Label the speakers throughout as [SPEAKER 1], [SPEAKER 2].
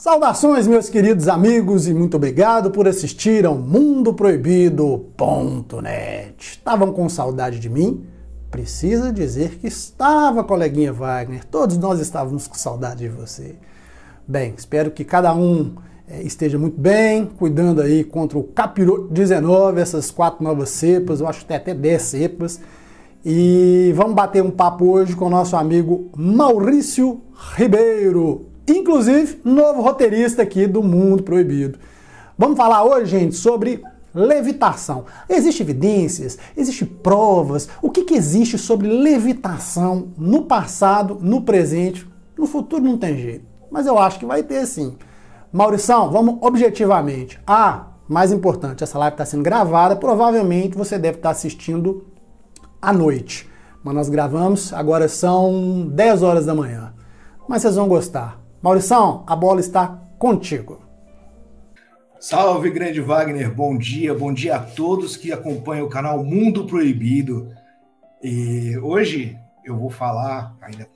[SPEAKER 1] Saudações, meus queridos amigos, e muito obrigado por assistir ao mundoproibido.net. Estavam com saudade de mim? Precisa dizer que estava, coleguinha Wagner. Todos nós estávamos com saudade de você. Bem, espero que cada um esteja muito bem, cuidando aí contra o capiroto 19, essas 4 novas cepas, eu acho que tem até 10 cepas. E vamos bater um papo hoje com o nosso amigo Maurício Ribeiro, inclusive novo roteirista aqui do Mundo Proibido. Vamos falar hoje, gente, sobre levitação. Existem evidências, existem provas, o que existe sobre levitação no passado, no presente, no futuro não tem jeito, mas eu acho que vai ter sim. Maurição, vamos objetivamente. Mais importante, essa live está sendo gravada, provavelmente você deve estar assistindo à noite, mas nós gravamos, agora são 10 horas da manhã, mas vocês vão gostar. Maurição, a bola está contigo.
[SPEAKER 2] Salve, grande Wagner, bom dia a todos que acompanham o canal Mundo Proibido. E hoje eu vou falar, ainda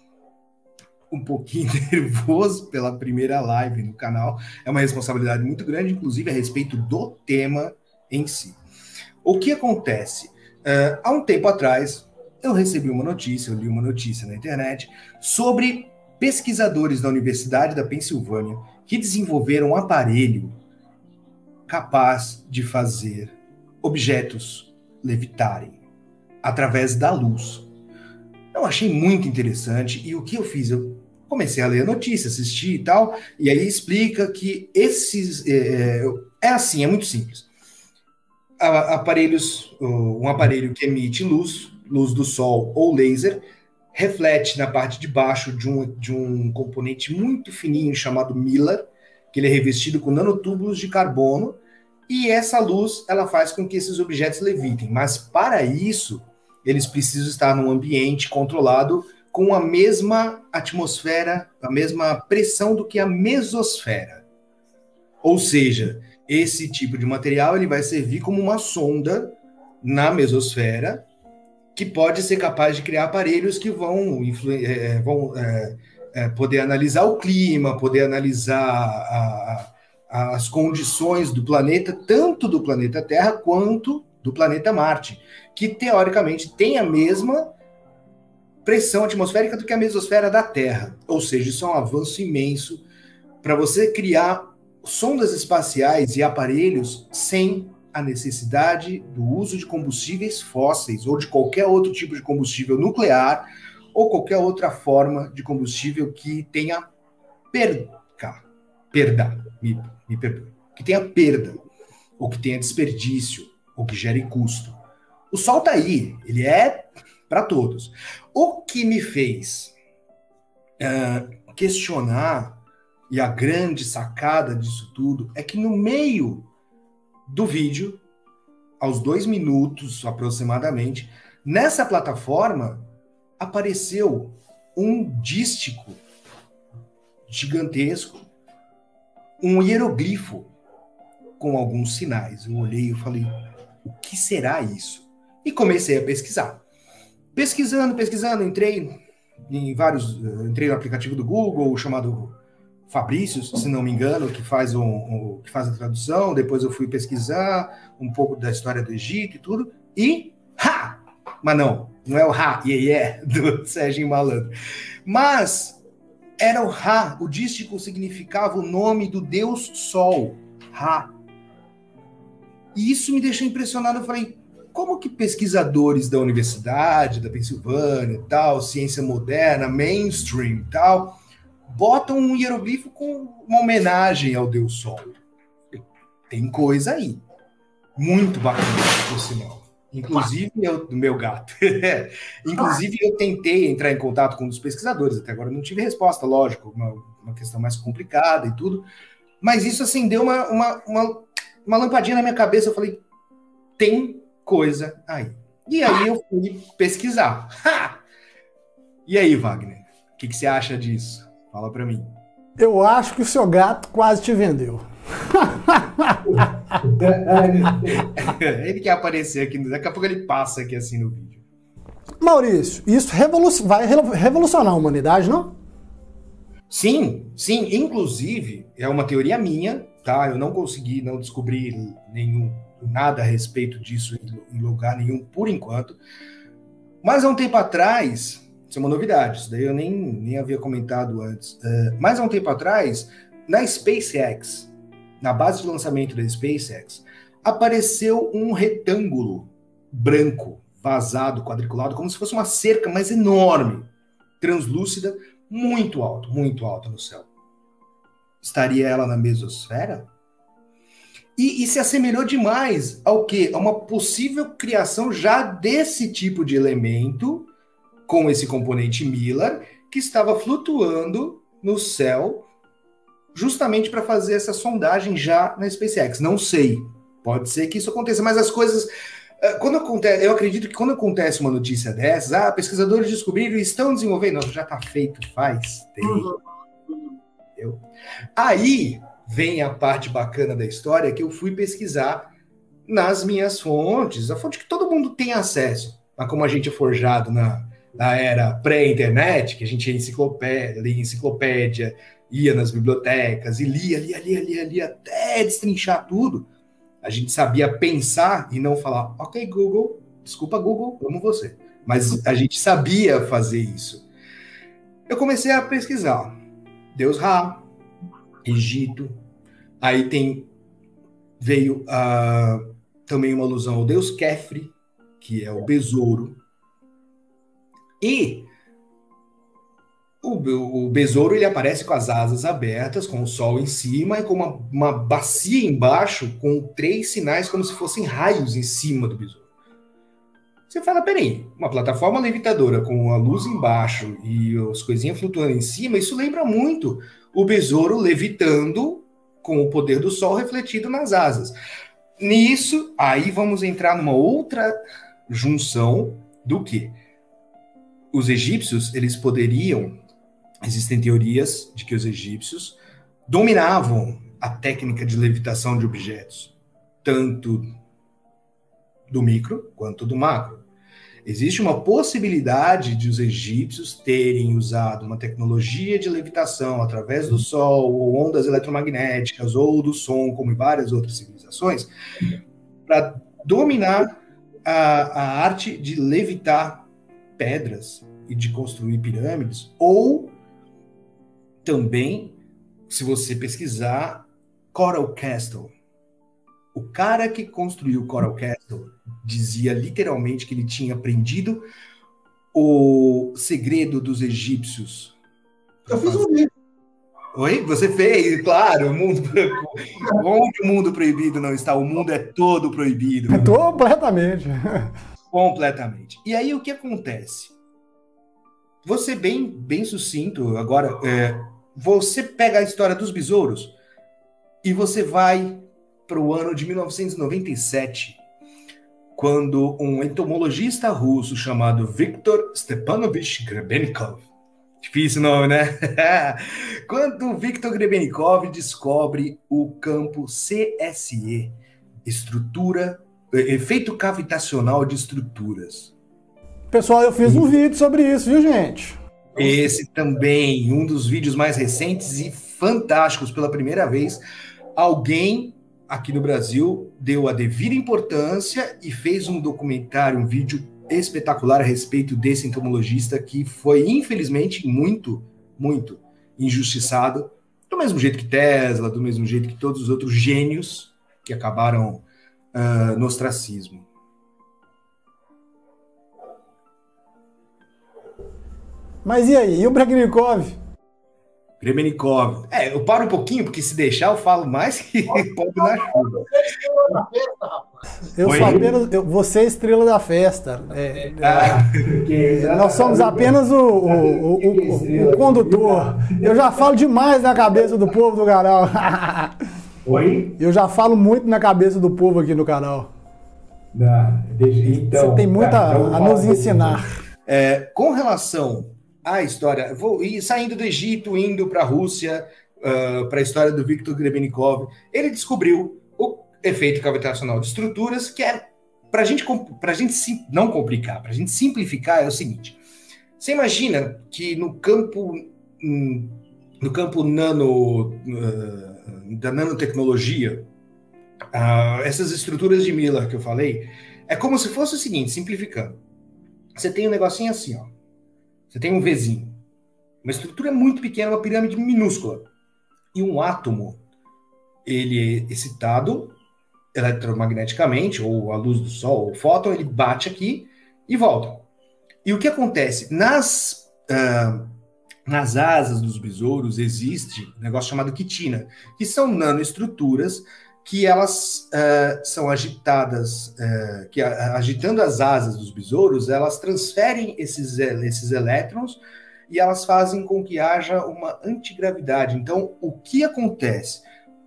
[SPEAKER 2] um pouquinho nervoso pela primeira live no canal, é uma responsabilidade muito grande, inclusive a respeito do tema em si. O que acontece? Há um tempo atrás, eu li uma notícia na internet sobre pesquisadores da Universidade da Pensilvânia que desenvolveram um aparelho capaz de fazer objetos levitarem através da luz. Eu achei muito interessante e o que eu fiz? Eu comecei a ler a notícia, assistir e tal, e aí explica que é muito simples. Um aparelho que emite luz do sol ou laser, reflete na parte de baixo de um componente muito fininho chamado Mylar, que ele é revestido com nanotúbulos de carbono, e essa luz ela faz com que esses objetos levitem. Mas para isso, eles precisam estar num ambiente controlado com a mesma atmosfera, a mesma pressão do que a mesosfera. Ou seja, esse tipo de material ele vai servir como uma sonda na mesosfera que pode ser capaz de criar aparelhos que vão poder analisar o clima, poder analisar as condições do planeta, tanto do planeta Terra quanto do planeta Marte, que teoricamente tem a mesma pressão atmosférica do que a mesosfera da Terra. Ou seja, isso é um avanço imenso para você criar sondas espaciais e aparelhos sem a necessidade do uso de combustíveis fósseis ou de qualquer outro tipo de combustível nuclear ou qualquer outra forma de combustível que tenha que tenha perda, ou que tenha desperdício, ou que gere custo. O sol está aí, ele é para todos. O que me fez questionar, e a grande sacada disso tudo, é que no meio do vídeo, aos 2 minutos aproximadamente, nessa plataforma apareceu um dístico gigantesco, um hieroglifo com alguns sinais. Eu olhei e falei, o que será isso? E comecei a pesquisar. Pesquisando, entrei no aplicativo do Google, chamado Fabrício, se não me engano, que faz a tradução. Depois eu fui pesquisar um pouco da história do Egito e tudo, mas não é o do Sérgio Malandro, mas era o o dístico significava o nome do deus Sol, Ra. E isso me deixou impressionado. Eu falei, como que pesquisadores da Universidade da Pensilvânia, tal, ciência moderna, mainstream, tal, botam um hieroglifo com uma homenagem ao Deus Sol? Tem coisa aí. Muito bacana, por sinal. Inclusive, do meu gato. Inclusive, eu tentei entrar em contato com um dos pesquisadores. Até agora não tive resposta, lógico. Uma questão mais complicada e tudo. Mas isso, assim, deu uma lampadinha na minha cabeça. Eu falei, tem coisa aí. E aí eu fui pesquisar. E aí, Wagner? O que você acha disso? Fala pra mim.
[SPEAKER 1] Eu acho que o seu gato quase te vendeu.
[SPEAKER 2] Ele quer aparecer aqui, daqui a pouco ele passa aqui assim no vídeo.
[SPEAKER 1] Maurício, isso vai revolucionar a humanidade, não?
[SPEAKER 2] Sim, sim. Inclusive, é uma teoria minha, tá? Eu não consegui, não descobrir nada a respeito disso em lugar nenhum, por enquanto. Mas há um tempo atrás, isso é uma novidade, isso daí eu nem havia comentado antes. Mas há um tempo atrás, na SpaceX, na base de lançamento da SpaceX, apareceu um retângulo branco, vazado, quadriculado, como se fosse uma cerca, mas enorme, translúcida, muito alta no céu. Estaria ela na mesosfera? E se assemelhou demais ao quê? A uma possível criação já desse tipo de elemento, com esse componente Miller, que estava flutuando no céu, justamente para fazer essa sondagem já na SpaceX. Não sei, pode ser que isso aconteça, mas as coisas... Quando acontece, eu acredito que quando acontece uma notícia dessas, pesquisadores descobriram e estão desenvolvendo, não, já está feito, faz tempo. Aí vem a parte bacana da história que eu fui pesquisar nas minhas fontes, a fonte que todo mundo tem acesso, mas como a gente é forjado na era pré-internet, que a gente lia enciclopédia, ia nas bibliotecas e lia até destrinchar tudo. A gente sabia pensar e não falar, ok, Google, desculpa, Google, amo você. Mas a gente sabia fazer isso. Eu comecei a pesquisar. Deus Ra, Egito. Aí veio também uma alusão ao Deus Kefri, que é o besouro. E o besouro ele aparece com as asas abertas, com o sol em cima e com uma bacia embaixo, com 3 sinais como se fossem raios em cima do besouro. Você fala, peraí, uma plataforma levitadora com a luz embaixo e as coisinhas flutuando em cima, isso lembra muito o besouro levitando com o poder do sol refletido nas asas. Nisso, aí vamos entrar numa outra junção do que os egípcios, eles poderiam... Existem teorias de que os egípcios dominavam a técnica de levitação de objetos, tanto do micro quanto do macro. Existe uma possibilidade de os egípcios terem usado uma tecnologia de levitação através do sol, ou ondas eletromagnéticas, ou do som, como em várias outras civilizações, para dominar a arte de levitar pedras e de construir pirâmides, ou também, se você pesquisar, Coral Castle. O cara que construiu Coral Castle dizia literalmente que ele tinha aprendido o segredo dos egípcios.
[SPEAKER 3] Eu fiz um vídeo.
[SPEAKER 2] Oi? Você fez, claro. Onde o mundo proibido não está? O mundo é todo proibido.
[SPEAKER 1] Completamente.
[SPEAKER 2] Completamente. E aí o que acontece? Você bem sucinto agora... Você pega a história dos besouros e você vai para o ano de 1997, quando um entomologista russo chamado Viktor Stepanovich Grebennikov, difícil nome, né? Quando o Viktor Grebennikov descobre o campo CSE, efeito cavitacional de estruturas.
[SPEAKER 1] Pessoal, eu fiz um vídeo sobre isso, viu, gente?
[SPEAKER 2] Esse também, um dos vídeos mais recentes e fantásticos. Pela primeira vez, alguém aqui no Brasil deu a devida importância e fez um documentário, um vídeo espetacular a respeito desse entomologista que foi, infelizmente, muito, muito injustiçado, do mesmo jeito que Tesla, do mesmo jeito que todos os outros gênios que acabaram no ostracismo.
[SPEAKER 1] Mas e aí? E o Grebennikov?
[SPEAKER 2] Grebennikov. Eu paro um pouquinho, porque se deixar eu falo mais que pode na chuva.
[SPEAKER 1] Eu sou apenas... você é a estrela da festa. Nós somos apenas o condutor. Eu já falo demais na cabeça do povo do canal.
[SPEAKER 3] Oi?
[SPEAKER 1] Eu já falo muito na cabeça do povo aqui no canal.
[SPEAKER 3] Então,
[SPEAKER 1] você tem muito a nos ensinar.
[SPEAKER 2] Com relação à história, vou ir saindo do Egito, indo para a Rússia, para a história do Viktor Grebennikov. Ele descobriu o efeito cavitacional de estruturas, que é, para a gente não complicar, para a gente simplificar, é o seguinte. Você imagina que no campo no campo da nanotecnologia, essas estruturas de Miller que eu falei, é como se fosse o seguinte, simplificando. Você tem um negocinho assim, ó. Você tem um Vzinho. Uma estrutura muito pequena, uma pirâmide minúscula. E um átomo, ele é excitado eletromagneticamente, ou a luz do sol, ou o fóton, ele bate aqui e volta. E o que acontece? Nas asas dos besouros existe um negócio chamado quitina, que são nanoestruturas que elas são agitadas, que agitando as asas dos besouros, elas transferem esses elétrons e elas fazem com que haja uma antigravidade. Então, o que acontece?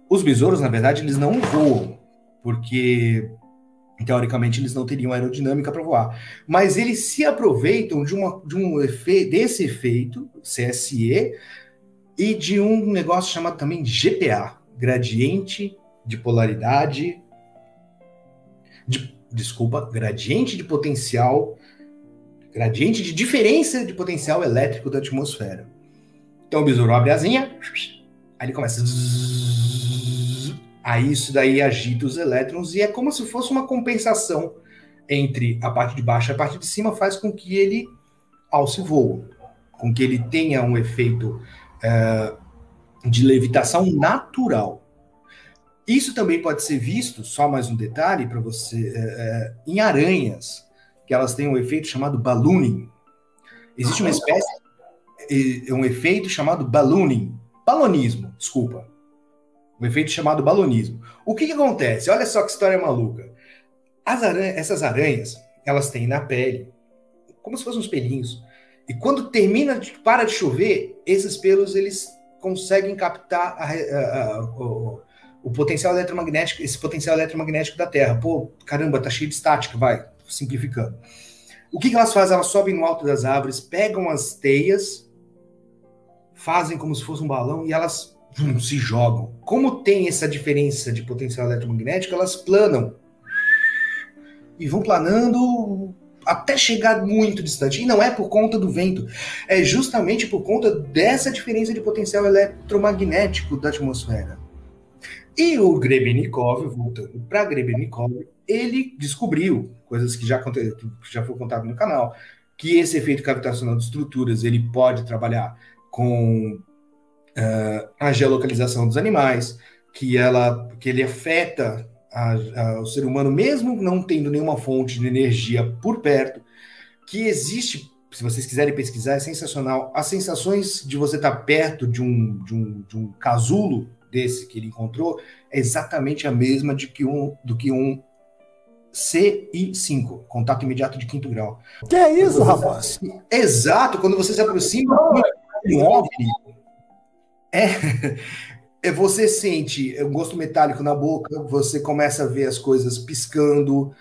[SPEAKER 2] Os besouros, na verdade, eles não voam, porque, teoricamente, eles não teriam aerodinâmica para voar. Mas eles se aproveitam desse efeito, CSE, e de um negócio chamado também GPA, gradiente de polaridade, gradiente de potencial, gradiente de diferença de potencial elétrico da atmosfera. Então o besouro abre a asinha, aí ele começa... Aí isso daí agita os elétrons e é como se fosse uma compensação entre a parte de baixo e a parte de cima, faz com que ele alce voo, com que ele tenha um efeito de levitação natural. Isso também pode ser visto, só mais um detalhe para você, em aranhas, que elas têm um efeito chamado ballooning. Existe uma espécie, um efeito chamado balonismo, desculpa. Um efeito chamado balonismo. O que acontece? Olha só que história maluca. Essas aranhas, elas têm na pele, como se fossem uns pelinhos, e quando para de chover, esses pelos, eles conseguem captar o potencial eletromagnético, esse potencial eletromagnético da Terra. Pô, caramba, tá cheio de estática, vai, simplificando. O que elas fazem? Elas sobem no alto das árvores, pegam as teias, fazem como se fosse um balão e elas se jogam. Como tem essa diferença de potencial eletromagnético, elas planam. E vão planando até chegar muito distante. E não é por conta do vento, é justamente por conta dessa diferença de potencial eletromagnético da atmosfera. E o Grebenikov, voltando para Grebenikov, ele descobriu, coisas que já foi contado no canal, que esse efeito gravitacional de estruturas ele pode trabalhar com a geolocalização dos animais, que ele afeta o ser humano, mesmo não tendo nenhuma fonte de energia por perto, que existe, se vocês quiserem pesquisar, é sensacional. As sensações de você estar perto de um casulo desse que ele encontrou é exatamente a mesma do que um CI5, contato imediato de 5º grau.
[SPEAKER 1] Que é isso, rapaz?
[SPEAKER 2] Exato, quando você se aproxima de um OVNI, você sente um gosto metálico na boca, você começa a ver as coisas piscando,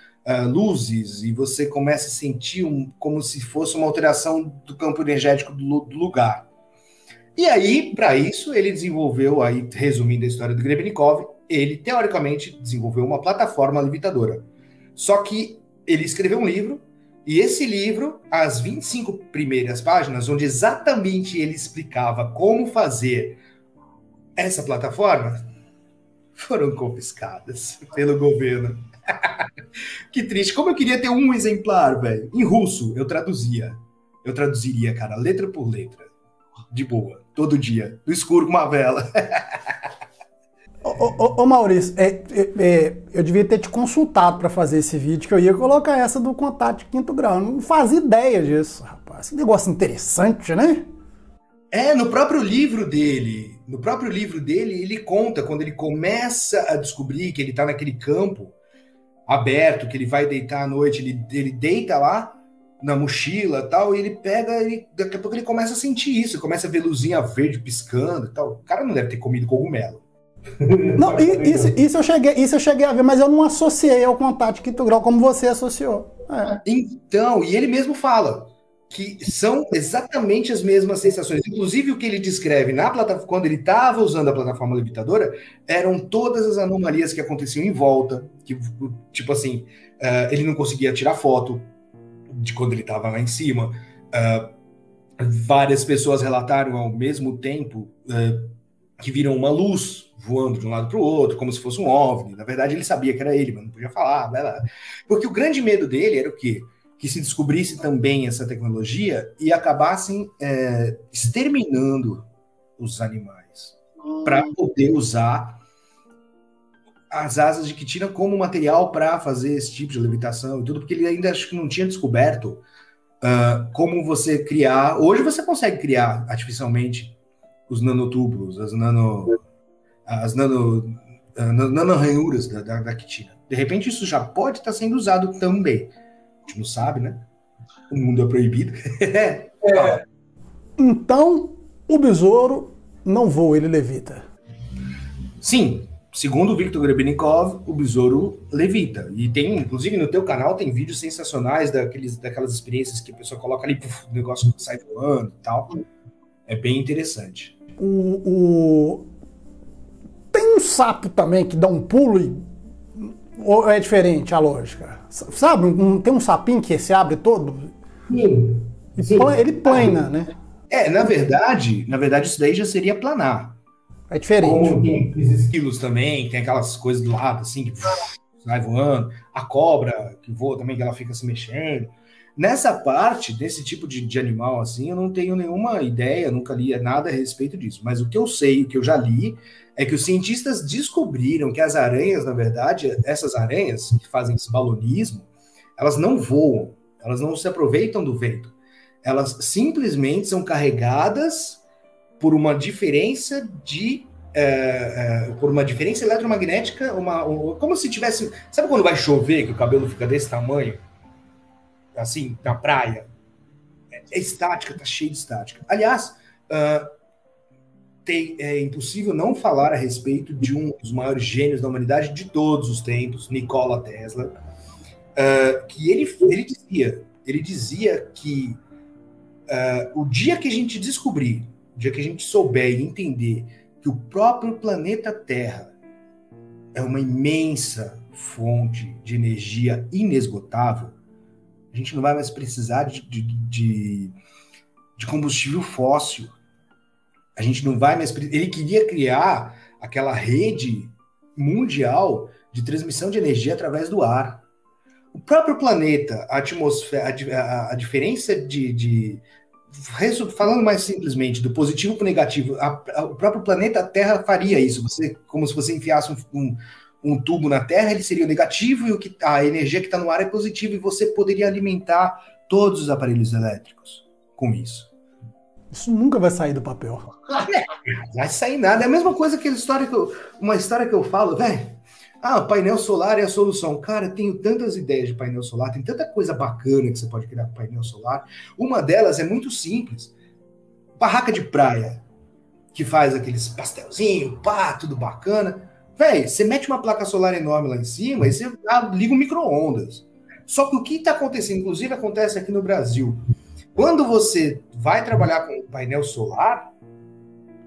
[SPEAKER 2] luzes, e você começa a sentir como se fosse uma alteração do campo energético do lugar. E aí, para isso, ele desenvolveu, aí, resumindo a história do Grebenikov, ele, teoricamente, desenvolveu uma plataforma levitadora. Só que ele escreveu um livro, e esse livro, as 25 primeiras páginas, onde exatamente ele explicava como fazer essa plataforma, foram confiscadas pelo governo. Que triste. Como eu queria ter um exemplar, velho. Em russo, eu traduziria, cara, letra por letra. De boa, todo dia, no escuro com uma vela.
[SPEAKER 1] Ô Maurício, eu devia ter te consultado para fazer esse vídeo, que eu ia colocar essa do contato de 5º grau. Eu não fazia ideia disso, rapaz. Que negócio interessante, né?
[SPEAKER 2] No próprio livro dele, ele conta, quando ele começa a descobrir que ele tá naquele campo aberto, que ele vai deitar à noite, ele deita lá, na mochila e tal, e ele pega, daqui a pouco ele começa a sentir isso, começa a ver luzinha verde piscando e tal. O cara não deve ter comido cogumelo.
[SPEAKER 1] Não, isso eu cheguei a ver, mas eu não associei ao contato de 5º grau como você associou.
[SPEAKER 2] Então, e ele mesmo fala que são exatamente as mesmas sensações. Inclusive, o que ele descreve na plataforma, quando ele estava usando a plataforma levitadora, eram todas as anomalias que aconteciam em volta, que, tipo assim, ele não conseguia tirar foto de quando ele estava lá em cima, Várias pessoas relataram ao mesmo tempo que viram uma luz voando de um lado para o outro, como se fosse um OVNI. Na verdade, ele sabia que era ele, mas não podia falar. Blá, blá. Porque o grande medo dele era o quê? Que se descobrisse também essa tecnologia e acabassem exterminando os animais para poder usar as asas de quitina como material para fazer esse tipo de levitação e tudo, porque ele ainda acho que não tinha descoberto como você criar. Hoje você consegue criar artificialmente os nanotúbulos, as nano-ranhuras da quitina. De repente isso já pode estar sendo usado também. A gente não sabe, né? O mundo é proibido.
[SPEAKER 1] Então, o besouro não voa, ele levita.
[SPEAKER 2] Sim. Segundo o Viktor Grebennikov, o besouro levita. E tem, inclusive, no teu canal, tem vídeos sensacionais daquelas experiências que a pessoa coloca ali, o negócio sai voando e tal. É bem interessante.
[SPEAKER 1] Tem um sapo também que dá um pulo e... Ou é diferente a lógica? Sabe, tem um sapinho que se abre todo?
[SPEAKER 3] Sim.
[SPEAKER 1] Ele plana, né?
[SPEAKER 2] Na verdade, isso daí já seria planar.
[SPEAKER 1] É diferente.
[SPEAKER 2] Como tem os esquilos também, tem aquelas coisas do lado, assim, que vai voando. A cobra que voa também, que ela fica se mexendo. Nessa parte, desse tipo de animal, assim, eu não tenho nenhuma ideia, nunca li nada a respeito disso. Mas o que eu sei, o que eu já li, é que os cientistas descobriram que as aranhas, na verdade, essas aranhas que fazem esse balonismo, elas não voam, elas não se aproveitam do vento. Elas simplesmente são carregadas por uma diferença eletromagnética, como se tivesse... Sabe quando vai chover, que o cabelo fica desse tamanho? Assim, na praia? É estática, tá cheio de estática. Aliás, é impossível não falar a respeito de um dos maiores gênios da humanidade de todos os tempos, Nikola Tesla, que ele dizia que o dia que a gente descobrir, o dia que a gente souber e entender que o próprio planeta Terra é uma imensa fonte de energia inesgotável, a gente não vai mais precisar de combustível fóssil. A gente não vai mais... Ele queria criar aquela rede mundial de transmissão de energia através do ar. O próprio planeta, a atmosfera, a diferença falando mais simplesmente, do positivo para o negativo, o próprio planeta Terra faria isso. Como se você enfiasse um tubo na Terra, ele seria o negativo e a energia que está no ar é positiva e você poderia alimentar todos os aparelhos elétricos com isso.
[SPEAKER 1] Isso nunca vai sair do papel.
[SPEAKER 2] Não vai sair nada. É a mesma coisa que uma história que eu falo, velho. Painel solar é a solução. Cara, eu tenho tantas ideias de painel solar, tem tanta coisa bacana que você pode criar com painel solar. Uma delas é muito simples. Barraca de praia, que faz aqueles pastelzinhos, tudo bacana. Véi, você mete uma placa solar enorme lá em cima e você liga um micro-ondas. Só que o que está acontecendo, inclusive acontece aqui no Brasil, quando você vai trabalhar com painel solar,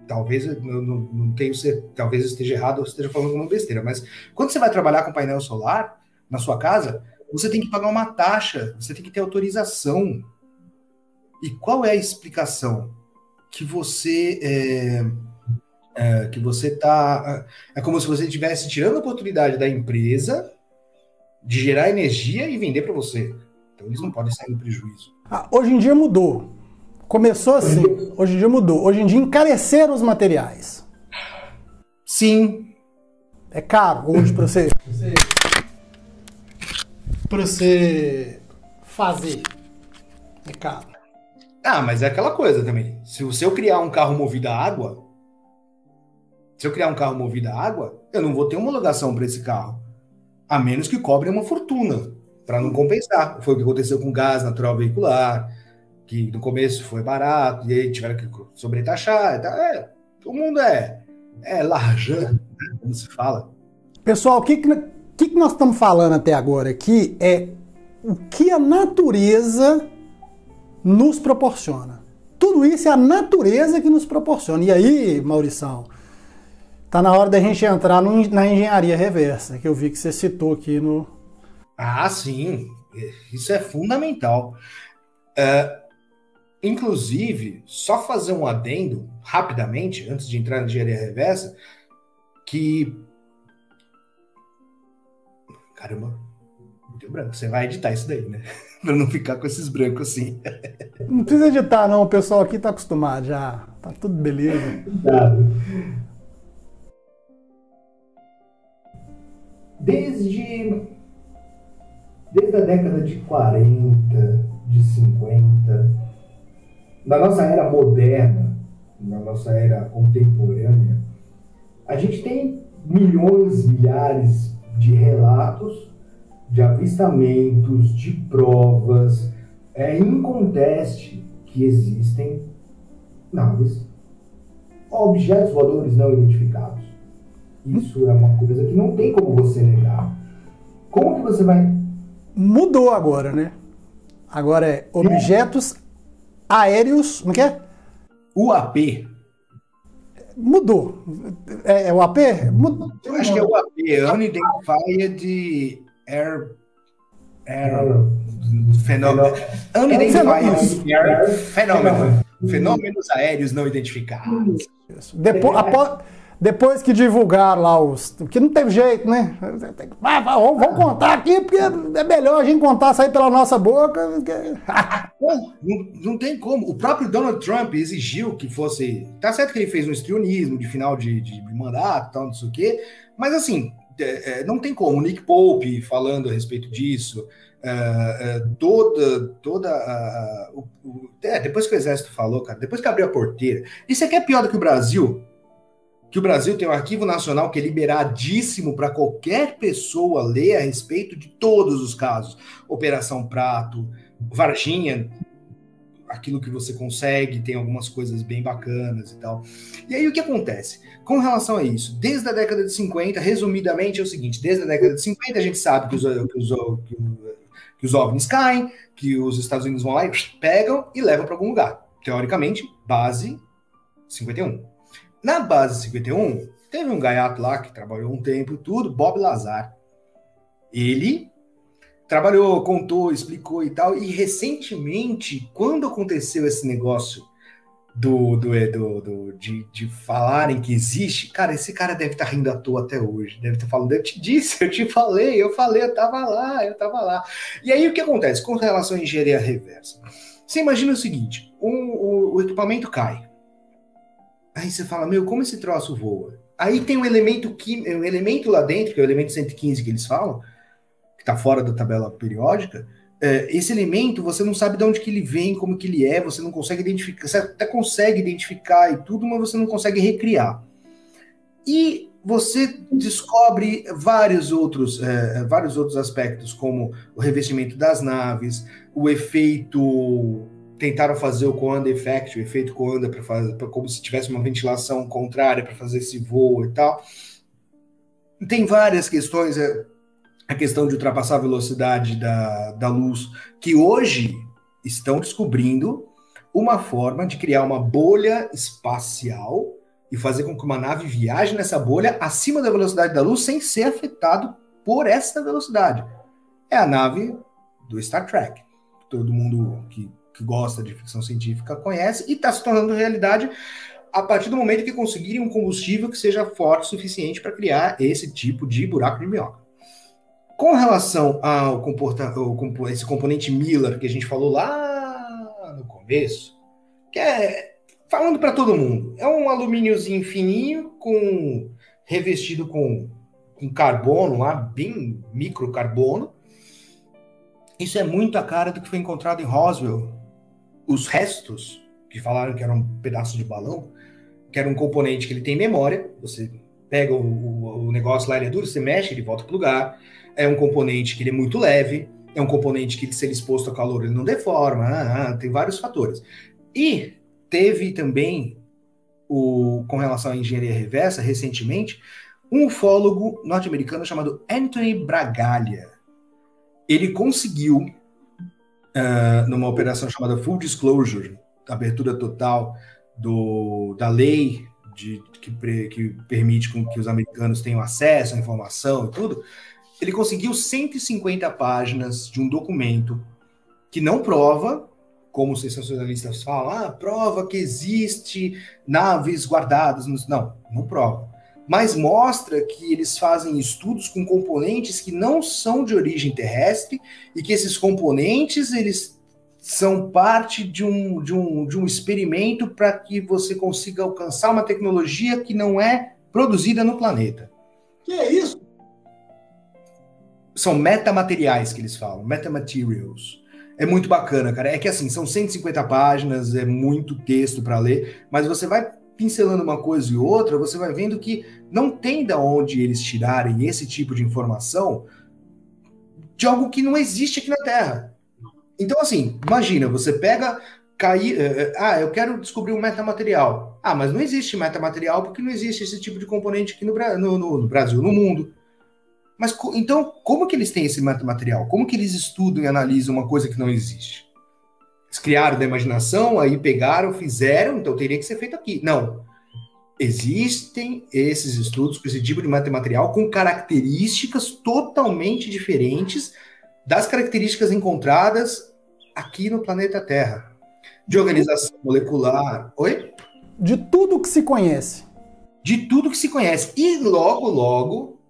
[SPEAKER 2] talvez eu não tenho certeza, talvez eu esteja errado ou esteja falando alguma besteira, mas quando você vai trabalhar com painel solar na sua casa, você tem que pagar uma taxa, você tem que ter autorização. E qual é a explicação? Que você está... É como se você estivesse tirando a oportunidade da empresa de gerar energia e vender para você. Então eles não podem sair no prejuízo.
[SPEAKER 1] Hoje em dia mudou. Começou assim, hoje em dia mudou. Hoje em dia encareceram os materiais.
[SPEAKER 2] Sim.
[SPEAKER 1] É caro hoje para você fazer. É caro.
[SPEAKER 2] Mas é aquela coisa também. Se eu criar um carro movido a água, eu não vou ter homologação para esse carro. A menos que cobre uma fortuna, para não compensar. Foi o que aconteceu com gás natural veicular, que no começo foi barato, e aí tiveram que sobretaxar. O mundo é laranja, né, como se fala.
[SPEAKER 1] Pessoal, o que nós estamos falando até agora aqui é o que a natureza nos proporciona. Tudo isso é a natureza que nos proporciona. E aí, Maurição, tá na hora da gente entrar na engenharia reversa, que eu vi que você citou aqui no...
[SPEAKER 2] Sim. Isso é fundamental. Inclusive, só fazer um adendo, rapidamente, antes de entrar na engenharia reversa, que... Caramba, deu branco. Você vai editar isso daí, né? Pra não ficar com esses brancos assim.
[SPEAKER 1] Não precisa editar, não. O pessoal aqui tá acostumado já. Tá tudo beleza.
[SPEAKER 3] Desde a década de 40, de 50, na nossa era moderna, na nossa era contemporânea, a gente tem milhões, milhares de relatos, de avistamentos, de provas. É inconteste que existem naves, objetos voadores não identificados. Isso é uma coisa que não tem como você negar. Como que você vai...
[SPEAKER 1] Mudou agora, né? Agora é objetos aéreos... Como que é?
[SPEAKER 2] UAP.
[SPEAKER 1] Mudou. É o AP? Mudou.
[SPEAKER 2] Eu acho que é UAP, Unidentified Air Unidentified Air Phenomenon. Fenômenos aéreos não identificados.
[SPEAKER 1] Depois que divulgaram lá os... Que não teve jeito, né? Vamos contar aqui, porque é melhor a gente contar, sair pela nossa boca.
[SPEAKER 2] Não tem como. O próprio Donald Trump exigiu que fosse... Tá certo que ele fez um histrionismo de final de mandato, tal, não sei o quê, mas assim, não tem como. O Nick Pope falando a respeito disso, depois que o Exército falou, cara, depois que abriu a porteira, isso aqui é pior do que o Brasil, que o Brasil tem um arquivo nacional que é liberadíssimo para qualquer pessoa ler a respeito de todos os casos. Operação Prato, Varginha, aquilo que você consegue, tem algumas coisas bem bacanas e tal. E aí o que acontece? Com relação a isso, desde a década de 50, resumidamente é o seguinte, desde a década de 50 a gente sabe que os OVNIs caem, que os Estados Unidos vão lá e pegam e levam para algum lugar. Teoricamente, base 51. Na base 51, teve um gaiato lá que trabalhou um tempo e tudo, Bob Lazar. Ele trabalhou, contou, explicou e tal, e recentemente, quando aconteceu esse negócio de falarem que existe, cara, esse cara deve estar rindo à toa até hoje, deve estar falando, eu te disse, eu te falei, eu tava lá. E aí o que acontece com relação à engenharia reversa? Você imagina o seguinte, o equipamento cai, aí você fala, como esse troço voa? Aí tem um elemento lá dentro, que é o elemento 115 que eles falam, que está fora da tabela periódica. Esse elemento, você não sabe de onde que ele vem, como que ele é, você não consegue identificar, você até consegue identificar e tudo, mas você não consegue recriar. E você descobre vários outros aspectos, como o revestimento das naves, o efeito... Tentaram fazer o Coanda Effect, o efeito Coanda, como se tivesse uma ventilação contrária para fazer esse voo e tal. Tem várias questões, a questão de ultrapassar a velocidade da luz, que hoje estão descobrindo uma forma de criar uma bolha espacial e fazer com que uma nave viaje nessa bolha acima da velocidade da luz sem ser afetado por essa velocidade. É a nave do Star Trek. Todo mundo que gosta de ficção científica conhece e está se tornando realidade a partir do momento que conseguirem um combustível que seja forte o suficiente para criar esse tipo de buraco de minhoca. Com relação ao esse componente Miller que a gente falou lá no começo, que é, falando para todo mundo, é um alumíniozinho fininho revestido com carbono lá, bem microcarbono. Isso é muito a cara do que foi encontrado em Roswell. Os restos, que falaram que era um pedaço de balão, que era um componente que ele tem memória, você pega o negócio lá, ele é duro, você mexe, ele volta para o lugar. É um componente que ele é muito leve, é um componente que, se ele exposto ao calor, ele não deforma, tem vários fatores. E teve também, com relação à engenharia reversa, recentemente, um ufólogo norte-americano chamado Anthony Bragalia. Ele conseguiu, numa operação chamada Full Disclosure, abertura total da lei que permite com que os americanos tenham acesso à informação e tudo, ele conseguiu 150 páginas de um documento que não prova, como os sensacionalistas falam, prova que existe naves guardadas. Não, não prova. Mas mostra que eles fazem estudos com componentes que não são de origem terrestre e que esses componentes, eles são parte de um experimento para que você consiga alcançar uma tecnologia que não é produzida no planeta.
[SPEAKER 3] Que é isso?
[SPEAKER 2] São metamateriais que eles falam, metamaterials. É muito bacana, cara. É que assim, são 150 páginas, é muito texto para ler, mas você vai pincelando uma coisa e outra, você vai vendo que não tem de onde eles tirarem esse tipo de informação de algo que não existe aqui na Terra. Então, assim, imagina, você pega, eu quero descobrir um metamaterial. Mas não existe metamaterial porque não existe esse tipo de componente aqui no Brasil, no mundo. Mas então, como que eles têm esse metamaterial? Como que eles estudam e analisam uma coisa que não existe? Eles criaram da imaginação, aí pegaram, fizeram, então teria que ser feito aqui. Não. Existem esses estudos com esse tipo de metamaterial com características totalmente diferentes das características encontradas aqui no planeta Terra. De organização molecular. Oi?
[SPEAKER 1] De tudo que se conhece.
[SPEAKER 2] De tudo que se conhece. E logo, logo,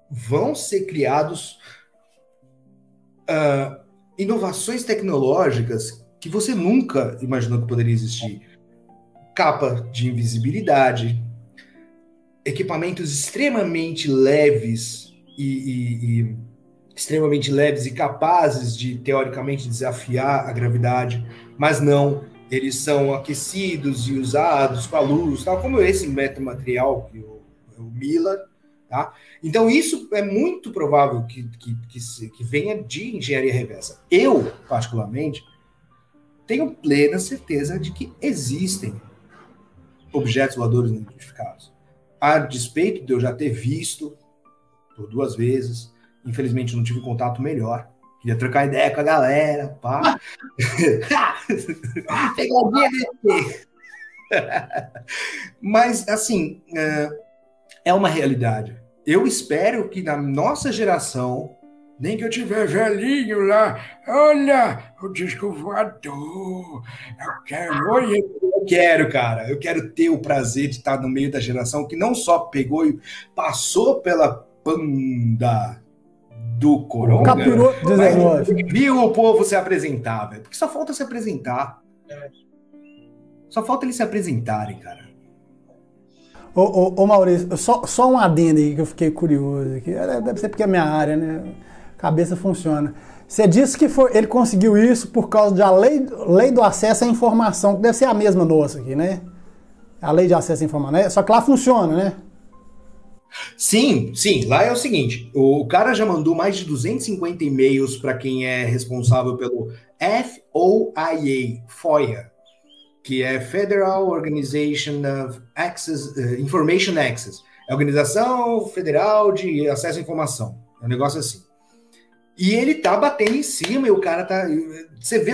[SPEAKER 2] vão ser criados inovações tecnológicas que você nunca imaginou que poderia existir. Capa de invisibilidade, equipamentos extremamente leves e extremamente leves e capazes de, teoricamente, desafiar a gravidade, mas não, eles são aquecidos e usados com a luz, tal como esse metamaterial, que é o Miller, tá? Então isso é muito provável que venha de engenharia reversa. Eu, particularmente, tenho plena certeza de que existem objetos voadores não identificados. A despeito de eu já ter visto por 2 vezes, infelizmente não tive um contato melhor. Queria trocar ideia com a galera, pá. Pegadinha desse. Mas, assim, é uma realidade. Eu espero que na nossa geração, nem que eu tiver velhinho lá, olha, o disco voador, eu quero, cara, eu quero ter o prazer de estar no meio da geração que não só pegou e passou pela panda do Coronga,
[SPEAKER 1] Capturou 19.
[SPEAKER 2] viu o povo se apresentar, velho, porque só falta se apresentar. Só falta eles se apresentarem, cara.
[SPEAKER 1] Ô Maurício, só um adendo aí que eu fiquei curioso aqui. Deve ser porque é minha área, né? Cabeça funciona. Você disse que ele conseguiu isso por causa da lei do acesso à informação, que deve ser a mesma nossa aqui, né? A lei de acesso à informação, né? Só que lá funciona, né?
[SPEAKER 2] Sim, lá é o seguinte, o cara já mandou mais de 250 e-mails para quem é responsável pelo FOIA, que é Federal Organization of Information Access, é a Organização Federal de Acesso à Informação, é um negócio assim. E ele tá batendo em cima e o cara tá... Você vê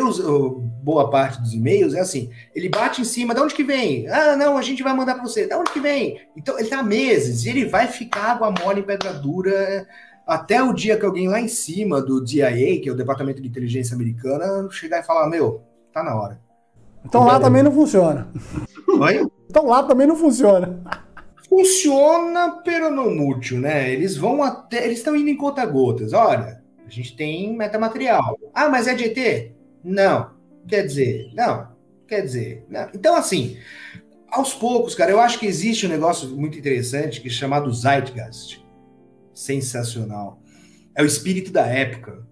[SPEAKER 2] boa parte dos e-mails, é assim, ele bate em cima, de onde que vem? Não, a gente vai mandar para você, de onde que vem? Então, ele tá há meses, e ele vai ficar água mole em pedra dura até o dia que alguém lá em cima do DIA, que é o Departamento de Inteligência Americana, chegar e falar, tá na hora.
[SPEAKER 1] Então lá também não funciona.
[SPEAKER 2] Oi?
[SPEAKER 1] Então lá também não funciona.
[SPEAKER 2] Funciona, pero não mútil, né? Eles estão indo em conta-gotas, olha... A gente tem metamaterial. Mas é de ET? Não. Quer dizer, não. Então, assim, aos poucos, cara, eu acho que existe um negócio muito interessante que é chamado Zeitgeist. Sensacional. É o espírito da época.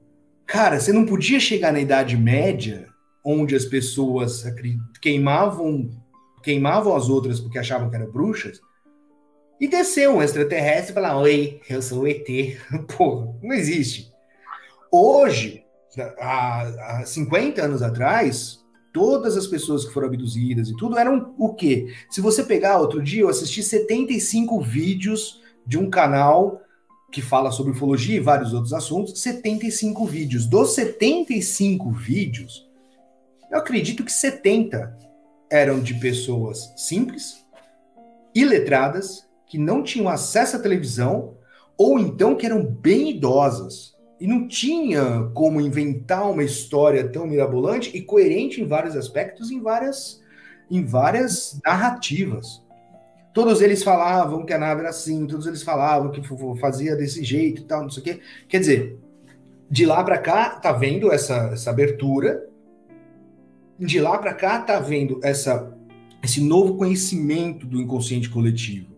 [SPEAKER 2] Cara, você não podia chegar na Idade Média, onde as pessoas queimavam as outras porque achavam que eram bruxas, e descer um extraterrestre e falar, oi, eu sou o ET. Porra, não existe. Hoje, há 50 anos atrás, todas as pessoas que foram abduzidas e tudo eram o quê? Se você pegar, outro dia eu assisti 75 vídeos de um canal que fala sobre ufologia e vários outros assuntos, 75 vídeos. Dos 75 vídeos, eu acredito que 70 eram de pessoas simples, iletradas, que não tinham acesso à televisão, ou então que eram bem idosas. E não tinha como inventar uma história tão mirabolante e coerente em vários aspectos, em várias narrativas. Todos eles falavam que a nave era assim, todos eles falavam que fazia desse jeito e tal, não sei o quê. Quer dizer, de lá para cá, tá vendo essa abertura. De lá para cá, tá vendo esse novo conhecimento do inconsciente coletivo.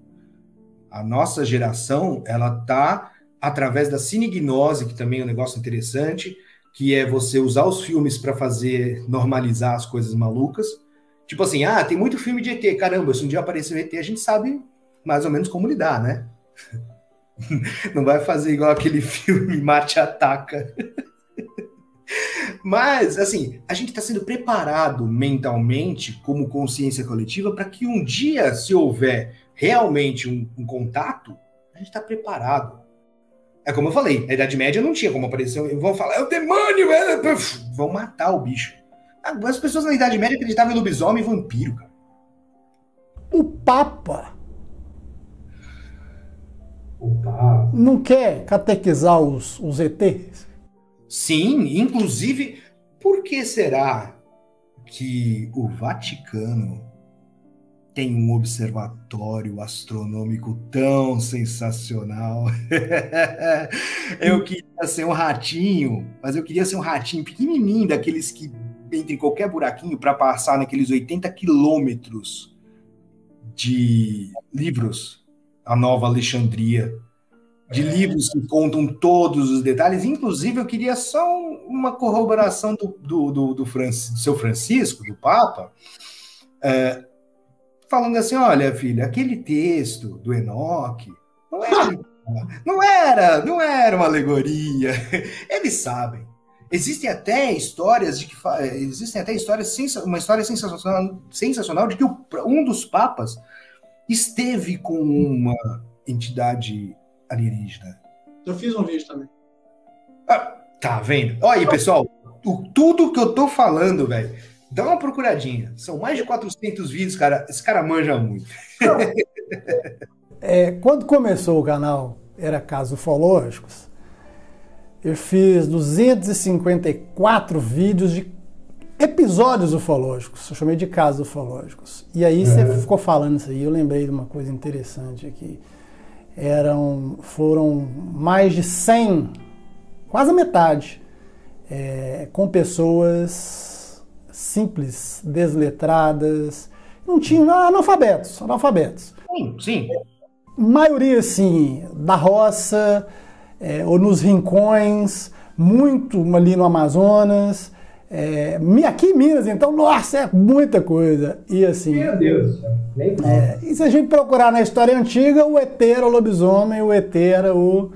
[SPEAKER 2] A nossa geração, ela tá através da cinegnose, que também é um negócio interessante, que é você usar os filmes para normalizar as coisas malucas. Tipo assim, tem muito filme de ET. Caramba, se um dia aparecer um ET, a gente sabe mais ou menos como lidar, né? Não vai fazer igual aquele filme Marte Ataca. Mas, assim, a gente está sendo preparado mentalmente, como consciência coletiva, para que um dia, se houver realmente um contato, a gente está preparado. É como eu falei, na Idade Média não tinha como aparecer, vão falar, é o demônio, vão matar o bicho. As pessoas na Idade Média acreditavam em lobisomem e vampiro, cara.
[SPEAKER 1] O Papa não quer catequizar os ETs?
[SPEAKER 2] Sim, inclusive, por que será que o Vaticano tem um observatório astronômico tão sensacional? Eu queria ser um ratinho, mas eu queria ser um ratinho pequenininho, daqueles que entra em qualquer buraquinho para passar naqueles 80 quilômetros de livros, a Nova Alexandria, de livros que contam todos os detalhes. Inclusive, eu queria só uma corroboração do seu Francisco, do Papa, falando assim, olha, filha, aquele texto do Enoque não era uma alegoria. Eles sabem. Existem até histórias uma história sensacional de que um dos papas esteve com uma entidade alienígena.
[SPEAKER 4] Eu fiz um vídeo também.
[SPEAKER 2] Tá vendo? Olha aí, pessoal, tudo que eu tô falando, velho, dá uma procuradinha. São mais de 400 vídeos, cara. Esse cara manja muito.
[SPEAKER 1] Quando começou o canal Era Casos Ufológicos, eu fiz 254 vídeos de episódios ufológicos. Eu chamei de casos ufológicos. E aí você ficou falando isso aí, eu lembrei de uma coisa interessante aqui. Foram mais de 100, quase a metade, com pessoas simples, desletradas, não tinham analfabetos.
[SPEAKER 2] Sim.
[SPEAKER 1] Maioria, assim, da roça, ou nos rincões, muito ali no Amazonas, aqui em Minas, então, nossa, é muita coisa. E assim,
[SPEAKER 3] meu Deus, nem
[SPEAKER 1] e se a gente procurar na história antiga, o ET era o lobisomem, o ET era o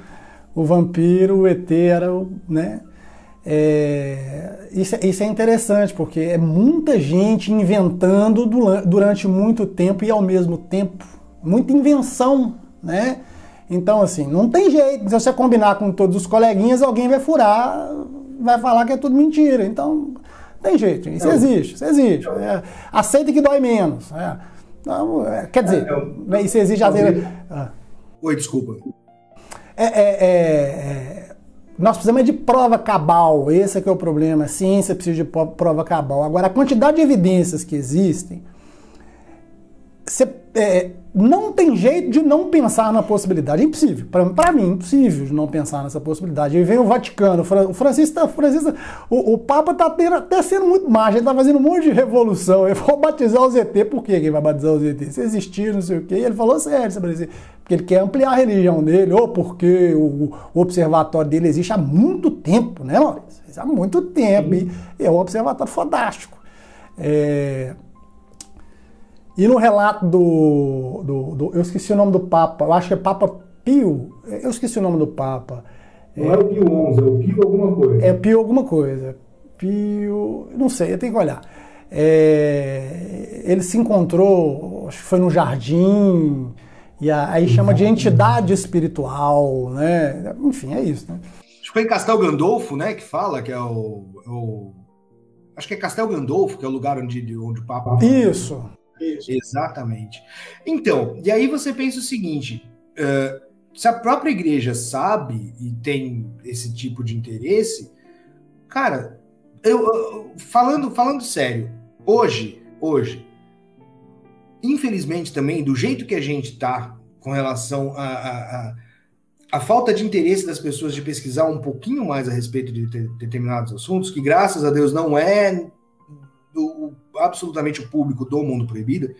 [SPEAKER 1] vampiro, o ET era o, né? Isso é interessante, porque é muita gente inventando durante muito tempo e ao mesmo tempo muita invenção, né? Então, assim, não tem jeito. Se você combinar com todos os coleguinhas, alguém vai furar, vai falar que é tudo mentira. Então, tem jeito. Isso existe. Aceita que dói menos. Então, quer dizer, isso exige às vezes...
[SPEAKER 2] Oi, desculpa.
[SPEAKER 1] Nós precisamos de prova cabal. Esse é que é o problema. A ciência precisa de prova cabal. Agora, a quantidade de evidências que existem, não tem jeito de não pensar na possibilidade. É impossível. Para mim, é impossível de não pensar nessa possibilidade. Aí vem o Vaticano, o Papa está até sendo muito mágico, ele está fazendo um monte de revolução. Ele falou batizar os ET. Por que ele vai batizar os ET? Se existir, não sei o quê. E ele falou sério, porque ele quer ampliar a religião dele, ou porque o observatório dele existe há muito tempo, né, Maurício? Há muito tempo. E é um observatório fantástico. E no relato eu esqueci o nome do Papa, eu acho que é Papa Pio, eu esqueci o nome do Papa.
[SPEAKER 3] Não é o Pio XI, é o Pio alguma coisa.
[SPEAKER 1] É Pio alguma coisa. Pio, não sei, eu tenho que olhar. Ele se encontrou, acho que foi no jardim, e aí chama de entidade espiritual, né? Enfim, é isso, né?
[SPEAKER 2] Acho que foi em Castel Gandolfo, né, que fala que é acho que é Castel Gandolfo, que é o lugar onde o Papa...
[SPEAKER 1] Isso.
[SPEAKER 2] Exatamente. Então, e aí você pensa o seguinte, Se a própria igreja sabe e tem esse tipo de interesse, cara, falando sério, hoje, infelizmente também, do jeito que a gente tá com relação a falta de interesse das pessoas de pesquisar um pouquinho mais a respeito de determinados assuntos, que graças a Deus não é absolutamente o público do Mundo Proibido,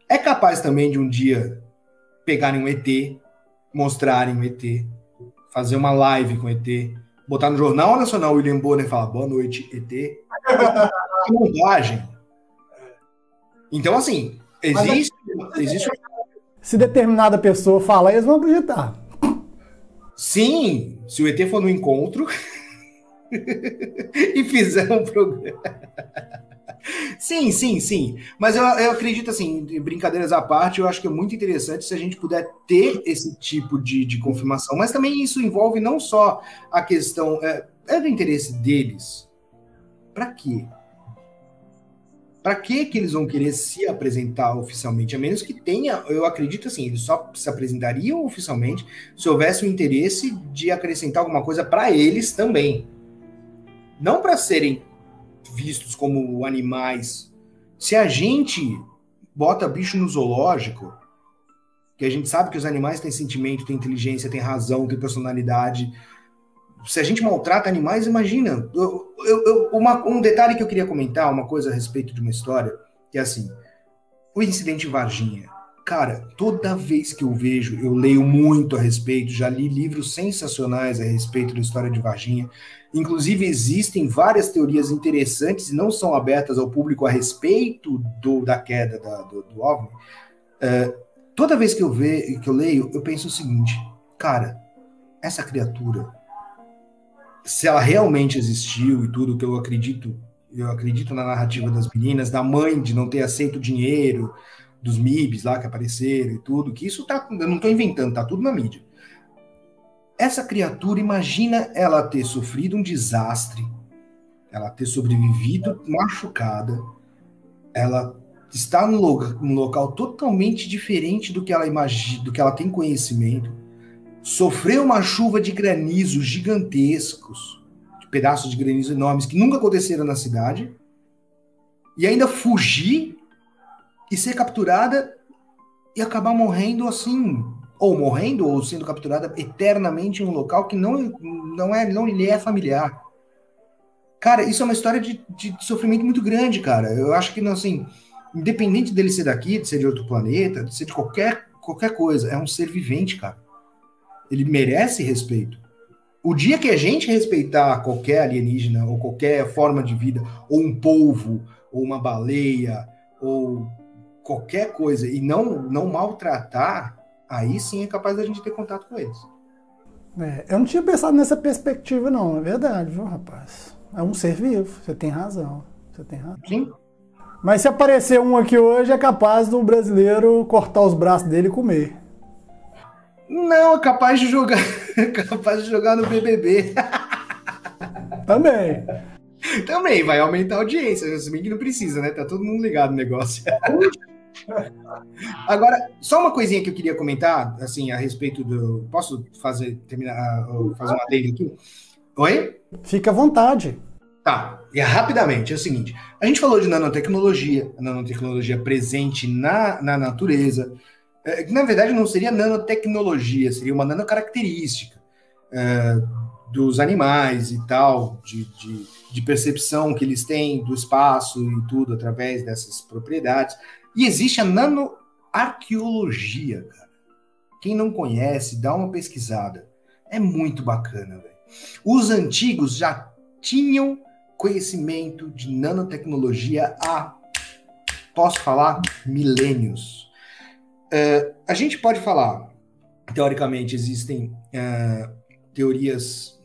[SPEAKER 2] é capaz também de um dia pegarem um ET, mostrarem um ET, fazer uma live com ET, botar no Jornal Nacional William Bonner e falar boa noite, ET. Que montagem. Então, assim, existe.
[SPEAKER 1] Se determinada pessoa falar, eles vão acreditar.
[SPEAKER 2] Sim, se o ET for no encontro e fizer um programa. Sim. Mas eu acredito, assim, brincadeiras à parte, eu acho que é muito interessante se a gente puder ter esse tipo de confirmação. Mas também isso envolve não só a questão... É do interesse deles. Para quê? Para que eles vão querer se apresentar oficialmente? A menos que tenha, eu acredito assim, eles só se apresentariam oficialmente se houvesse o interesse de acrescentar alguma coisa para eles também. Não para serem vistos como animais. Se a gente bota bicho no zoológico, que a gente sabe que os animais têm sentimento, têm inteligência, têm razão, têm personalidade. Se a gente maltrata animais, imagina. Um detalhe que eu queria comentar, uma coisa a respeito de uma história, que é assim, o incidente em Varginha. Cara, toda vez que eu vejo, eu leio muito a respeito, já li livros sensacionais a respeito da história de Varginha. Inclusive, existem várias teorias interessantes e não são abertas ao público a respeito da queda do OVNI. Toda vez que eu leio, eu penso o seguinte, cara, essa criatura, se ela realmente existiu e tudo que eu acredito na narrativa das meninas, da mãe de não ter aceito o dinheiro, dos MIBs lá que apareceram e tudo, que isso tá, eu não tô inventando, tá tudo na mídia. Essa criatura, imagina ela ter sofrido um desastre, ela ter sobrevivido machucada, ela está num local totalmente diferente do que ela imagina, do que ela tem conhecimento, sofreu uma chuva de granizos gigantescos, de pedaços de granizo enormes que nunca aconteceram na cidade, e ainda fugir e ser capturada e acabar morrendo assim, ou sendo capturada eternamente em um local que não lhe é familiar. Cara, isso é uma história de sofrimento muito grande, cara. Eu acho que, assim, independente dele ser daqui, de ser de outro planeta, de ser de qualquer coisa, é um ser vivente, cara. Ele merece respeito. O dia que a gente respeitar qualquer alienígena, ou qualquer forma de vida, ou um polvo, ou uma baleia, ou qualquer coisa, e não maltratar, aí sim é capaz da gente ter contato com eles.
[SPEAKER 1] Eu não tinha pensado nessa perspectiva, não. É verdade, viu, rapaz? É um ser vivo, você tem razão.
[SPEAKER 2] Sim.
[SPEAKER 1] Mas se aparecer um aqui hoje, é capaz do brasileiro cortar os braços dele e comer.
[SPEAKER 2] Não, é capaz de jogar no BBB. Também vai aumentar a audiência, se bem que não precisa, né? Tá todo mundo ligado no negócio. Agora, só uma coisinha que eu queria comentar, assim, a respeito do... Posso fazer uma adendo aqui? Oi?
[SPEAKER 1] Fica à vontade.
[SPEAKER 2] Tá, e rapidamente, é o seguinte, a gente falou de nanotecnologia, a nanotecnologia presente na natureza, que na verdade não seria nanotecnologia, seria uma nanocaracterística dos animais e tal, de percepção que eles têm do espaço e tudo através dessas propriedades. E existe a nanoarqueologia, cara. Quem não conhece, dá uma pesquisada. É muito bacana, velho. Os antigos já tinham conhecimento de nanotecnologia há, posso falar, milênios. A gente pode falar, teoricamente existem teorias,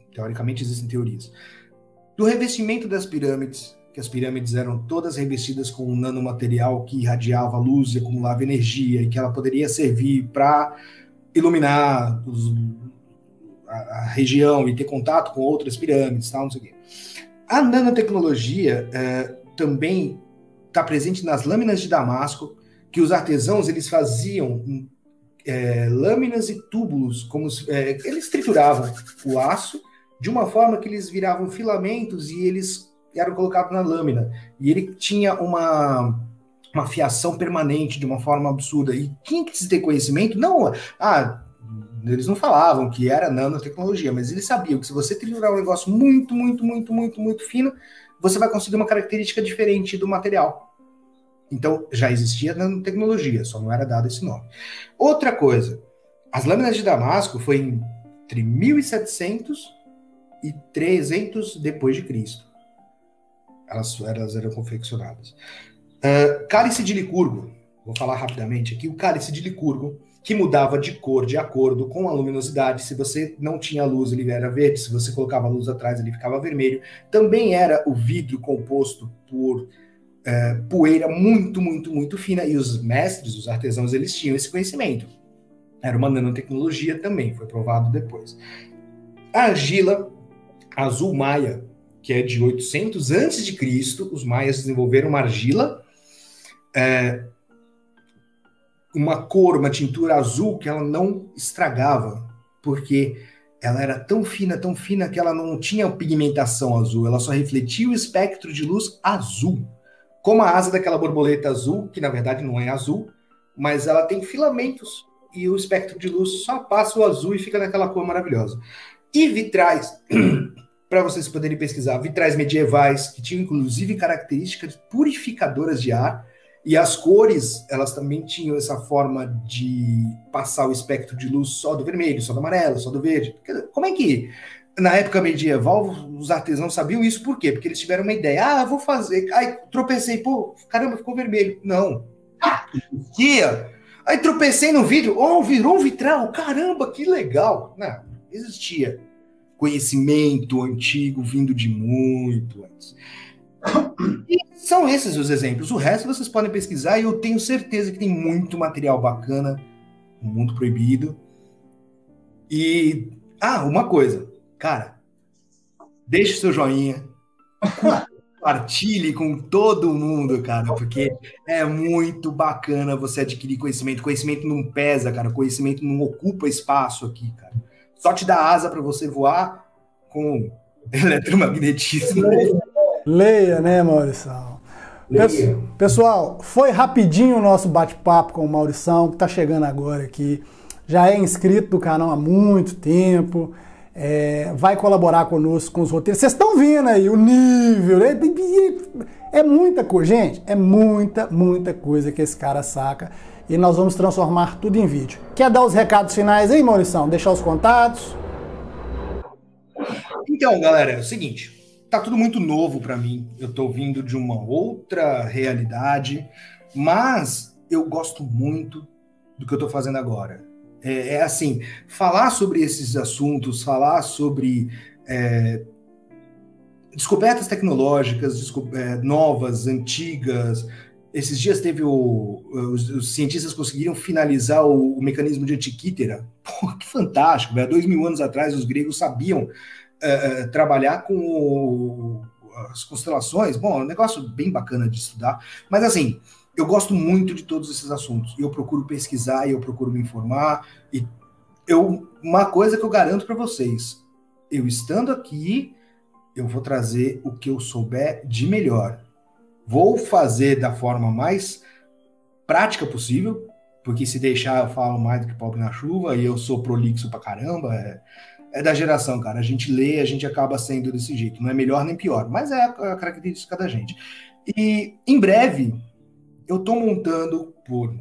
[SPEAKER 2] do revestimento das pirâmides, que as pirâmides eram todas revestidas com um nanomaterial que irradiava luz e acumulava energia, e que ela poderia servir para iluminar a região e ter contato com outras pirâmides, tal, não sei o quê. A nanotecnologia também está presente nas lâminas de Damasco, que os artesãos eles faziam lâminas e túbulos, eles trituravam o aço de uma forma que eles viravam filamentos e eles eram colocados na lâmina. E ele tinha uma fiação permanente de uma forma absurda. E quem quis ter conhecimento, eles não falavam que era nanotecnologia, mas eles sabiam que se você triturar um negócio muito, muito, muito, muito, muito fino, você vai conseguir uma característica diferente do material. Então, já existia nanotecnologia, só não era dado esse nome. Outra coisa, as lâminas de Damasco foi entre 1700 e 300 depois de Cristo. Elas eram confeccionadas. Cálice de Licurgo, vou falar rapidamente aqui, o cálice de Licurgo, que mudava de cor de acordo com a luminosidade. Se você não tinha luz, ele era verde. Se você colocava a luz atrás, ele ficava vermelho. Também era o vidro composto por poeira muito, muito, muito fina. E os mestres, os artesãos, eles tinham esse conhecimento. Era uma nanotecnologia também, foi provado depois. A argila azul maia, que é de 800 a.C., os maias desenvolveram uma argila, uma cor, uma tintura azul que ela não estragava, porque ela era tão fina que ela não tinha pigmentação azul, ela só refletia o espectro de luz azul. Como a asa daquela borboleta azul, que na verdade não é azul, mas ela tem filamentos e o espectro de luz só passa o azul e fica naquela cor maravilhosa. E vitrais, para vocês poderem pesquisar, vitrais medievais, que tinham inclusive características purificadoras de ar, e as cores, elas também tinham essa forma de passar o espectro de luz só do vermelho, só do amarelo, só do verde. Como é que, na época medieval, os artesãos sabiam isso? Por quê? Porque eles tiveram uma ideia. Vou fazer. Aí tropecei, caramba, ficou vermelho. Não. Existia. Aí tropecei no vidro. Virou um vitral. Caramba, que legal. Não, existia conhecimento antigo vindo de muito antes. E são esses os exemplos. O resto vocês podem pesquisar e eu tenho certeza que tem muito material bacana no mundo proibido. E, uma coisa, cara, deixe o seu joinha, compartilhe com todo mundo, cara, porque é muito bacana você adquirir conhecimento. Conhecimento não pesa, cara, conhecimento não ocupa espaço aqui, cara. Só te dá asa para você voar com eletromagnetismo.
[SPEAKER 1] Leia, né, Maurição? Pessoal, foi rapidinho o nosso bate-papo com o Maurição, que está chegando agora aqui. Já é inscrito do canal há muito tempo, vai colaborar conosco com os roteiros. Vocês estão vendo aí o nível, é muita coisa, gente, é muita coisa que esse cara saca. E nós vamos transformar tudo em vídeo. Quer dar os recados finais aí, Maurição? Deixar os contatos?
[SPEAKER 2] Então, galera, é o seguinte. Tá tudo muito novo para mim. Eu tô vindo de uma outra realidade, mas eu gosto muito do que eu tô fazendo agora. Assim, falar sobre esses assuntos, falar sobre descobertas tecnológicas, novas, antigas. Esses dias teve os cientistas conseguiram finalizar o mecanismo de Antiquítera. Pô, que fantástico, velho. 2000 anos atrás os gregos sabiam trabalhar com as constelações. Bom, é um negócio bem bacana de estudar. Mas assim, eu gosto muito de todos esses assuntos. Eu procuro pesquisar, eu procuro me informar. E uma coisa que eu garanto para vocês, eu estando aqui, eu vou trazer o que eu souber de melhor. Vou fazer da forma mais prática possível, porque se deixar eu falo mais do que pobre na chuva, e eu sou prolixo pra caramba. É da geração, cara. A gente lê, a gente acaba sendo desse jeito. Não é melhor nem pior, mas é a característica da gente. E em breve, eu tô montando, por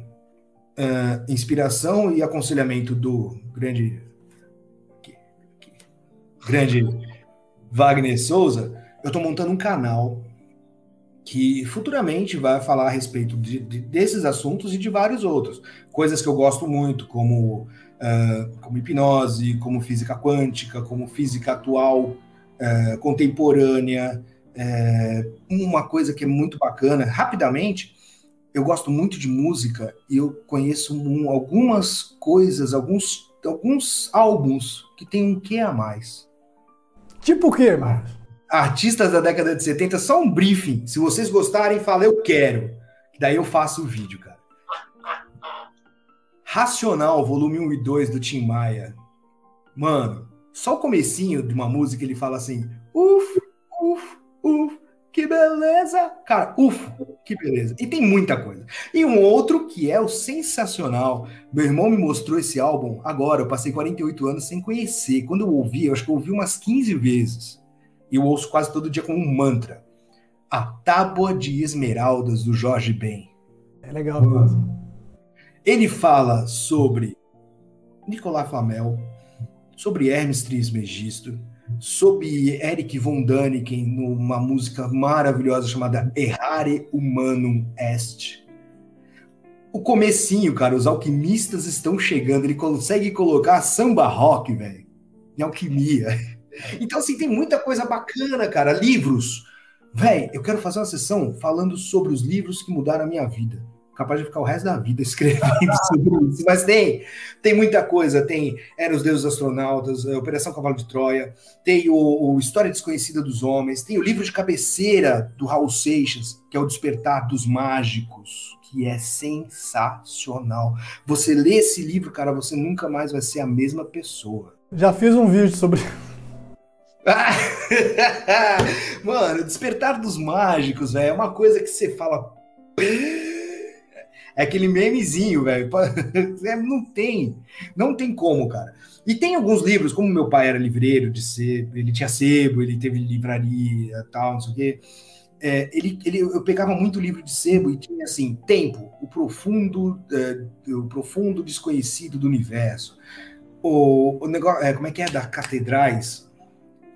[SPEAKER 2] inspiração e aconselhamento do grande Wagner Souza, eu tô montando um canal que futuramente vai falar a respeito desses assuntos e de vários outros. Coisas que eu gosto muito, como hipnose, como física quântica, como física atual, contemporânea. Uma coisa que é muito bacana, rapidamente, eu gosto muito de música e eu conheço algumas coisas, alguns álbuns que tem um quê a mais.
[SPEAKER 1] Tipo o quê, Marcos?
[SPEAKER 2] Artistas da década de 70, só um briefing. Se vocês gostarem, fala, eu quero. Daí eu faço o vídeo, cara. Racional, volume 1 e 2 do Tim Maia. Mano, só o comecinho de uma música ele fala assim, uf, que beleza. Cara, que beleza. E tem muita coisa. E um outro que é o sensacional. Meu irmão me mostrou esse álbum agora, eu passei 48 anos sem conhecer. Quando eu ouvi, eu acho que eu ouvi umas 15 vezes. E eu ouço quase todo dia como um mantra. A Tábua de Esmeraldas, do Jorge Ben.
[SPEAKER 1] É legal mesmo.
[SPEAKER 2] Ele fala sobre Nicolas Flamel, sobre Hermes Trismegisto, sobre Eric von Däniken, numa música maravilhosa chamada Errare Humanum Est. O comecinho, cara, os alquimistas estão chegando, ele consegue colocar samba rock, velho, em alquimia. Então, assim, tem muita coisa bacana, cara. Livros. Velho, eu quero fazer uma sessão falando sobre os livros que mudaram a minha vida. Capaz de ficar o resto da vida escrevendo sobre isso. Mas tem muita coisa. Tem Eram os Deuses Astronautas, Operação Cavalo de Troia, tem o História Desconhecida dos Homens, tem o livro de cabeceira do Raul Seixas, que é o Despertar dos Mágicos, que é sensacional. Você lê esse livro, cara, você nunca mais vai ser a mesma pessoa.
[SPEAKER 1] Já fiz um vídeo sobre...
[SPEAKER 2] Mano, Despertar dos Mágicos, velho, é uma coisa que você fala... É aquele memezinho, velho. Não tem como, cara. E tem alguns livros, como meu pai era livreiro de sebo, ele tinha sebo, ele teve livraria, tal, não sei o quê. Eu pegava muito livro de sebo e tinha assim, Tempo, o profundo desconhecido do universo. O negócio, como é que é, das catedrais,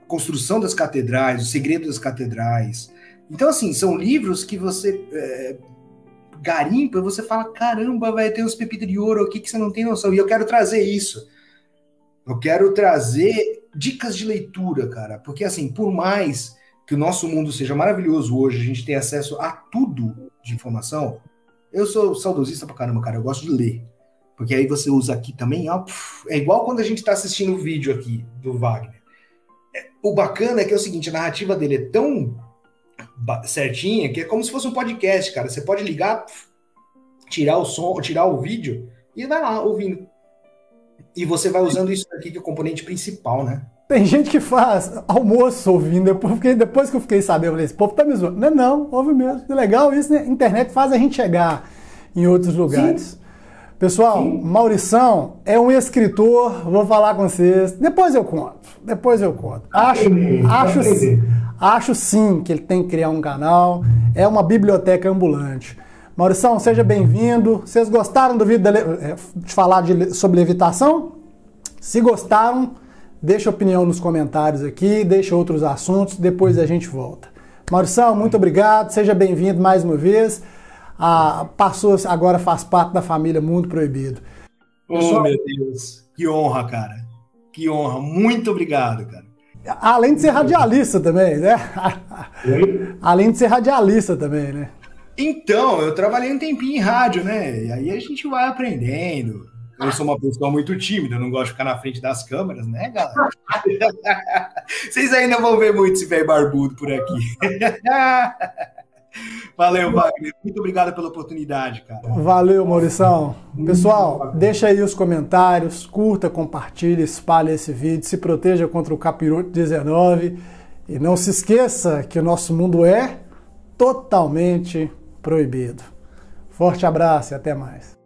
[SPEAKER 2] construção das catedrais, o segredo das catedrais. Então, assim, são livros que você garimpa e você fala, caramba, vai ter uns pepitas de ouro aqui que você não tem noção. E eu quero trazer isso. Eu quero trazer dicas de leitura, cara. Porque, assim, por mais que o nosso mundo seja maravilhoso hoje, a gente tem acesso a tudo de informação, eu sou saudosista pra caramba, cara. Eu gosto de ler. Porque aí você usa aqui também, ó, é igual quando a gente tá assistindo o vídeo aqui do Wagner. O bacana é que é o seguinte, a narrativa dele é tão certinha que é como se fosse um podcast, cara. Você pode ligar, tirar o som, tirar o vídeo e vai lá ouvindo. E você vai usando isso aqui que é o componente principal, né?
[SPEAKER 1] Tem gente que faz almoço ouvindo, porque depois que eu fiquei sabendo, eu falei, esse povo tá me zoando. Não, ouve mesmo. É legal isso, né? Internet faz a gente chegar em outros lugares. Sim. Pessoal, sim. Maurição é um escritor, vou falar com vocês. Depois eu conto. Acho sim que ele tem que criar um canal. É uma biblioteca ambulante. Maurição, seja bem-vindo. Vocês gostaram do vídeo de falar sobre levitação? Se gostaram, deixa opinião nos comentários aqui, deixa outros assuntos, depois a gente volta. Maurição, muito obrigado. Seja bem-vindo mais uma vez. Agora faz parte da família Mundo Proibido.
[SPEAKER 2] Oh, meu Deus. Que honra, cara. Que honra. Muito obrigado, cara.
[SPEAKER 1] Além de ser radialista também, né? Além de ser radialista também, né?
[SPEAKER 2] Então, eu trabalhei um tempinho em rádio, né? E aí a gente vai aprendendo. Eu sou uma pessoa muito tímida, eu não gosto de ficar na frente das câmeras, né, galera? Vocês ainda vão ver muito esse velho barbudo por aqui. Valeu, Wagner. Muito obrigado pela oportunidade, cara.
[SPEAKER 1] Valeu, Maurição. Pessoal, deixa aí os comentários, curta, compartilhe, espalhe esse vídeo, se proteja contra o capiroto 19 e não se esqueça que o nosso mundo é totalmente proibido. Forte abraço e até mais.